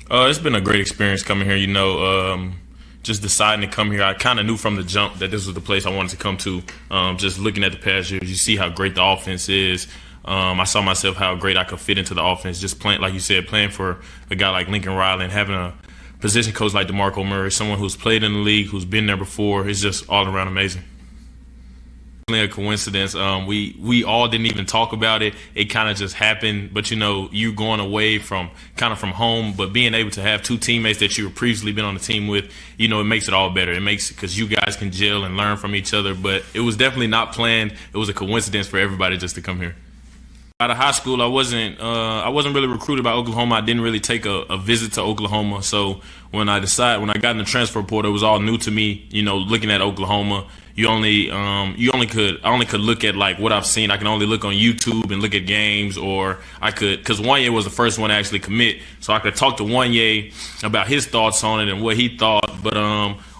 It's been a great experience coming here. Just deciding to come here. I kind of knew from the jump that this was the place I wanted to come to. Just looking at the past years, you see how great the offense is. I saw myself how great I could fit into the offense. Just playing, like you said, playing for a guy like Lincoln Riley and having a position coach like DeMarco Murray, someone who's played in the league, who's been there before. It's just all around amazing. A coincidence. We all didn't even talk about it. It kind of just happened. But you going away from home, but being able to have two teammates that you were previously been on the team with, it makes it all better. It makes it because you guys can gel and learn from each other. But it was definitely not planned. It was a coincidence for everybody just to come here. Out of high school, I wasn't really recruited by Oklahoma. I didn't really take a visit to Oklahoma. So when I got in the transfer portal, it was all new to me. Looking at Oklahoma, I only could look at like what I've seen. I can only look on YouTube and look at games, or because Wanye was the first one to actually commit, so I could talk to Wanye about his thoughts on it and what he thought. But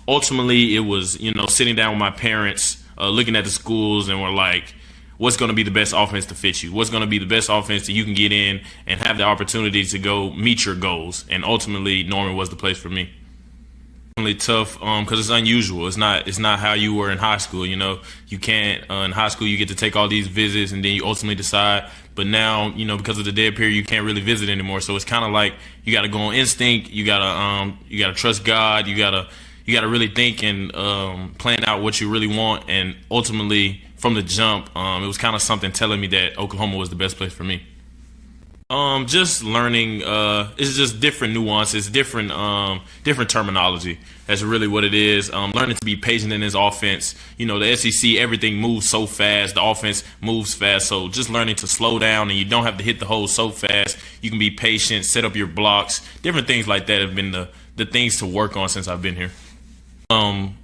ultimately, it was sitting down with my parents, looking at the schools, and we're like, what's going to be the best offense to fit you? What's going to be the best offense that you can get in and have the opportunity to go meet your goals? And ultimately, Norman was the place for me. Really tough because it's unusual. It's not how you were in high school. You can't in high school you get to take all these visits and then you ultimately decide. But now because of the dead period, you can't really visit anymore. So it's kind of like you got to go on instinct. You gotta trust God. You gotta really think and plan out what you really want. And ultimately, from the jump, it was kind of something telling me that Oklahoma was the best place for me. Just learning. It's just different nuances, different terminology. That's really what it is. Learning to be patient in this offense. The SEC, everything moves so fast. The offense moves fast. So just learning to slow down, and you don't have to hit the hole so fast. You can be patient, set up your blocks. Different things like that have been the things to work on since I've been here.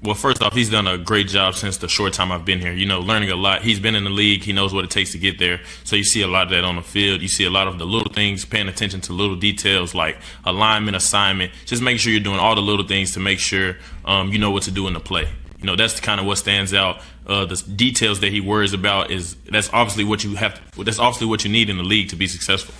Well, first off, he's done a great job since the short time I've been here. Learning a lot. He's been in the league. He knows what it takes to get there. So you see a lot of that on the field. You see a lot of the little things, paying attention to little details like alignment, assignment. Just making sure you're doing all the little things to make sure you know what to do in the play. That's kind of what stands out. The details that he worries about that's obviously what you have. That's obviously what you need in the league to be successful.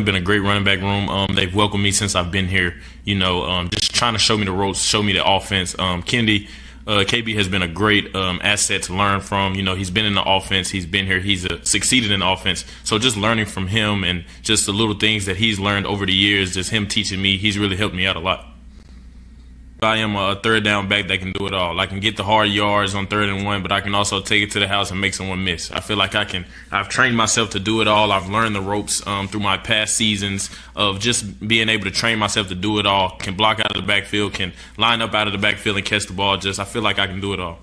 Been a great running back room. They've welcomed me since I've been here. Just trying to show me the ropes, show me the offense. Kendi, KB has been a great asset to learn from. He's been in the offense. He's been here. He's succeeded in the offense. So just learning from him and just the little things that he's learned over the years, just him teaching me, he's really helped me out a lot. I am a third down back that can do it all. I can get the hard yards on 3rd and 1, but I can also take it to the house and make someone miss. I feel like I've trained myself to do it all. I've learned the ropes through my past seasons of just being able to train myself to do it all. Can block out of the backfield, can line up out of the backfield and catch the ball. I feel like I can do it all.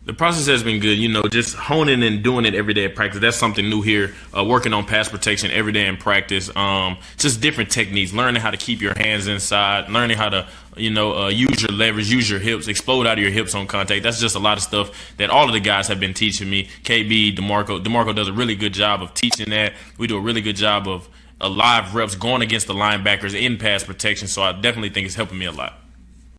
The process has been good, just honing and doing it every day at practice. That's something new here. Working on pass protection every day in practice. Just different techniques, learning how to keep your hands inside, learning how to, use your leverage, use your hips, explode out of your hips on contact. That's just a lot of stuff that all of the guys have been teaching me. KB, DeMarco. DeMarco does a really good job of teaching that. We do a really good job of live reps going against the linebackers in pass protection. So I definitely think it's helping me a lot.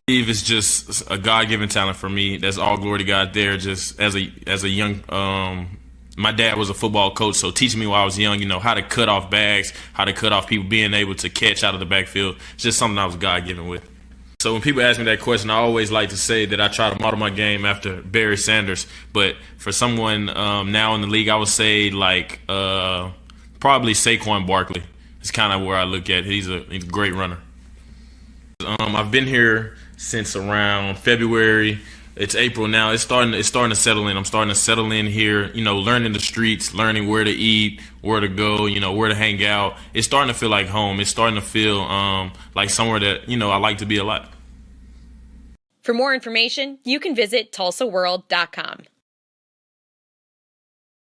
I believe it's just a God-given talent for me. That's all glory to God there. Just as a young, my dad was a football coach, so teaching me while I was young, how to cut off bags, how to cut off people, being able to catch out of the backfield. It's just something I was God-given with. So when people ask me that question, I always like to say that I try to model my game after Barry Sanders. But for someone now in the league, I would say probably Saquon Barkley. It's kind of where I look at. He's a great runner. I've been here since around February. It's April now. It's starting to settle in. I'm starting to settle in here, learning the streets, learning where to eat, where to go, where to hang out. It's starting to feel like home. It's starting to feel like somewhere that, I like to be a lot. For more information, you can visit TulsaWorld.com.